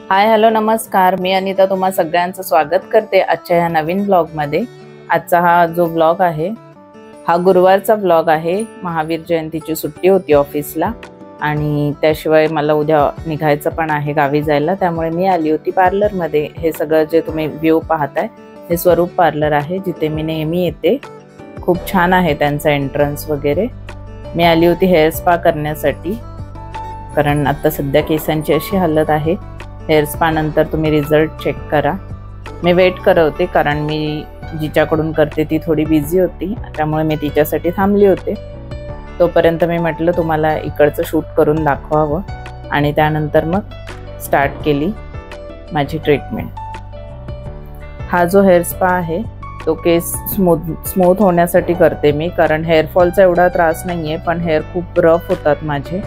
Hi hello नमस्कार, मी अनिता तुम्हा सगळ्यांचं स्वागत करते आजच्या ह्या नवीन ब्लॉगमध्ये। आजचा हा जो ब्लॉग आहे हा गुरुवारचा ब्लॉग आहे। महावीर जयंतीची सुट्टी होती ऑफिसला आणि त्याशिवाय मला उद्या निघायचं पण आहे गावी जायला, त्यामुळे मी आली होती पार्लरमध्ये। हे सगळं जे तुम्ही व्ह्यू पाहताय हे स्वरूप पार्लर आहे जिथे मी नेहमी येते। खूप छान आहे त्यांचा एंट्रन्स वगैरे। मी आली होती हेअर स्पा करण्यासाठी, कारण आता सध्या केसांची अशी हालत आहे। हेअर स्पा नंतर तुम्ही रिझल्ट चेक करा। मी वेट करत होते कारण मी जिच्याकडून करते ती थोडी बिझी होती, त्यामुळे मी तिच्यासाठी थांबली होते। तोपर्यंत मी म्हटलं तुम्हाला इकडचं शूट करून दाखवावं आणि त्यानंतर मग स्टार्ट केली माझी ट्रीटमेंट। हा जो हेअर स्पा आहे तो केस स्मूथ होण्यासाठी करते मी, कारण हेअरफॉलचा एवढा त्रास नाही आहे पण हेअर खूप रफ होतात माझे।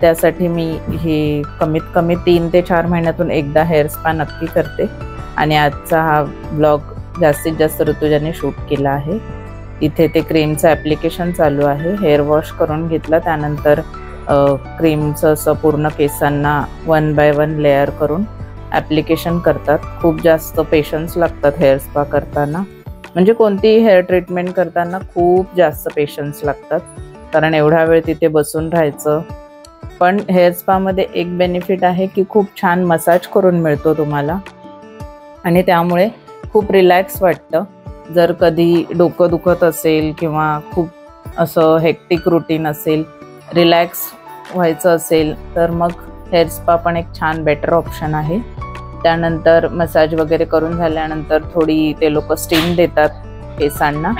त्यासाठी मी हे कमीत कमी 3 ते 4 महिन्यातून एकदा हेअर स्पा नक्की करते। आणि आजचा हा ब्लॉग जास्तीत जास्त ऋतुजाने शूट केला आहे। इथे ते क्रीमचं ॲप्लिकेशन चालू आहे। हेअर वॉश करून घेतला, त्यानंतर क्रीमचं असं पूर्ण केसांना 1 बाय 1 लेअर करून ॲप्लिकेशन करतात। खूप जास्त पेशन्स लागतात हेअर स्पा करताना, म्हणजे कोणतीही हेअर ट्रीटमेंट करताना खूप जास्त पेशन्स लागतात, कारण एवढा वेळ तिथे बसून राहायचं। पण हेअर स्पामध्ये एक बेनिफिट आहे की खूप छान मसाज करून मिळतो तुम्हाला आणि त्यामुळे खूप रिलॅक्स वाटतं। जर कधी डोकं दुखत असेल किंवा खूप असं हेक्टिक रुटीन असेल, रिलॅक्स व्हायचं असेल तर मग हेअर स्पा पण एक छान बेटर ऑप्शन आहे। त्यानंतर मसाज वगैरे करून झाल्यानंतर थोडी ते लोक स्टीम देतात केसांना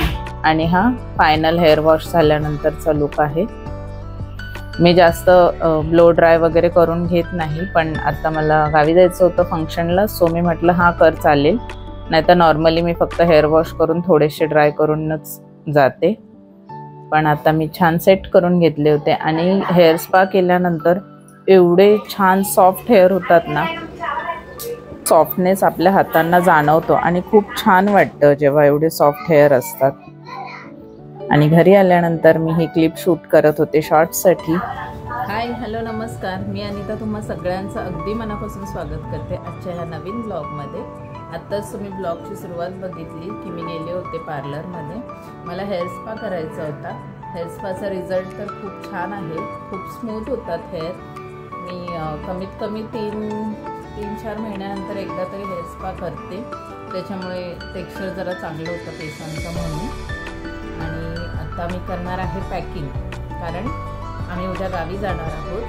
आणि हा फायनल हेअर वॉश झाल्यानंतरचा लुक आहे। मी जास्त ब्लो ड्राय वगैरे करून घेत नाही, पण आता मला गावी जायचं होतं फंक्शनला, सो मी म्हटलं हां कर चालेल, नाहीतर नॉर्मली मी फक्त हेअर वॉश करून थोडेसे ड्राय करूनच जाते। पण आता मी छान सेट करून घेतले होते आणि हेअर स्पा केल्यानंतर एवढे छान सॉफ्ट हेअर होतात ना, सॉफ्टनेस आपल्या हातांना जाणवतो आणि खूप छान वाटतं जेव्हा एवढे सॉफ्ट हेअर असतात। आणि घरी आल्यानंतर मी ही क्लिप शूट करत होते शॉर्ट्ससाठी। हाय हॅलो नमस्कार, मी अनिता तुम्हा सगळ्यांचं अगदी मनापासून स्वागत करते आजच्या ह्या नवीन ब्लॉगमध्ये। आत्ताच तुम्ही ब्लॉगची सुरुवात बघितली की मी गेले होते पार्लरमध्ये। मला हेअर स्पा करायचा होता। हेअर स्पाचा रिझल्ट तर खूप छान आहे, खूप स्मूथ होतात हेअर। मी कमीत कमी 3-4 महिन्यानंतर एकदा तरी हेअर स्पा करते, त्याच्यामुळे टेक्स्चर जरा चांगलं होतं केसांचं म्हणून। आणि आता मी करणार आहे पॅकिंग, कारण आम्ही उद्या गावी जाणार आहोत।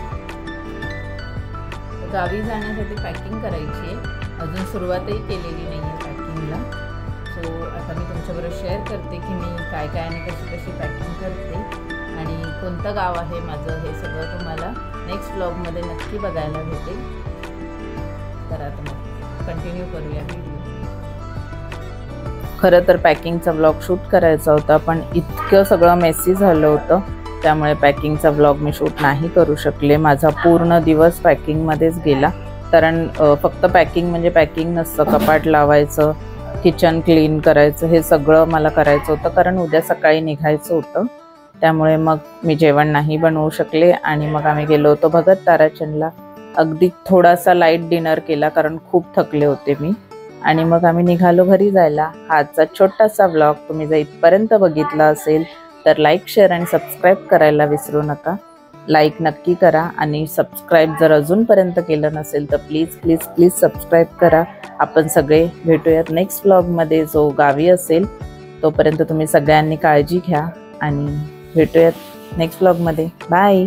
गावी जाण्यासाठी पॅकिंग करायची आहे, अजून सुरुवातही केलेली नाही आहे पॅकिंगला। सो आता मी तुमच्याबरोबर शेअर करते की मी काय काय आणि कशी पॅकिंग करते आणि कोणतं गाव आहे माझं, हे सगळं तुम्हाला नेक्स्ट ब्लॉगमध्ये नक्की बघायला भेटेल। तर आता मग कंटिन्यू करूया व्हिडिओ। खरं तर पॅकिंगचा ब्लॉग शूट करायचा होता, पण इतकं सगळं मेसी झालं होतं त्यामुळे पॅकिंगचा ब्लॉग मी शूट नाही करू शकले। माझा पूर्ण दिवस पॅकिंगमध्येच गेला, कारण फक्त पॅकिंग म्हणजे पॅकिंग नसतं, कपाट लावायचं, किचन क्लीन करायचं, हे सगळं मला करायचं होतं, कारण उद्या सकाळी निघायचं होतं। त्यामुळे मग मी जेवण नाही बनवू शकले आणि मग आम्ही गेलो होतो भगत ताराचंदला। अगदी थोडासा लाईट डिनर केला कारण खूप थकले होते मी, आणि मग आम्ही निघालो घरी जायला। हा आजचा छोटासा ब्लॉग तुम्ही जर इथपर्यंत बघितला असेल तर लाईक, शेअर आणि सबस्क्राईब करायला विसरू नका। लाईक नक्की करा आणि सबस्क्राईब जर अजूनपर्यंत केलं नसेल तर प्लीज प्लीज प्लीज सबस्क्राईब करा। आपण सगळे भेटूयात नेक्स्ट ब्लॉगमध्ये जो गावी असेल। तोपर्यंत तुम्ही सगळ्यांनी काळजी घ्या आणि भेटूयात नेक्स्ट ब्लॉगमध्ये। बाय।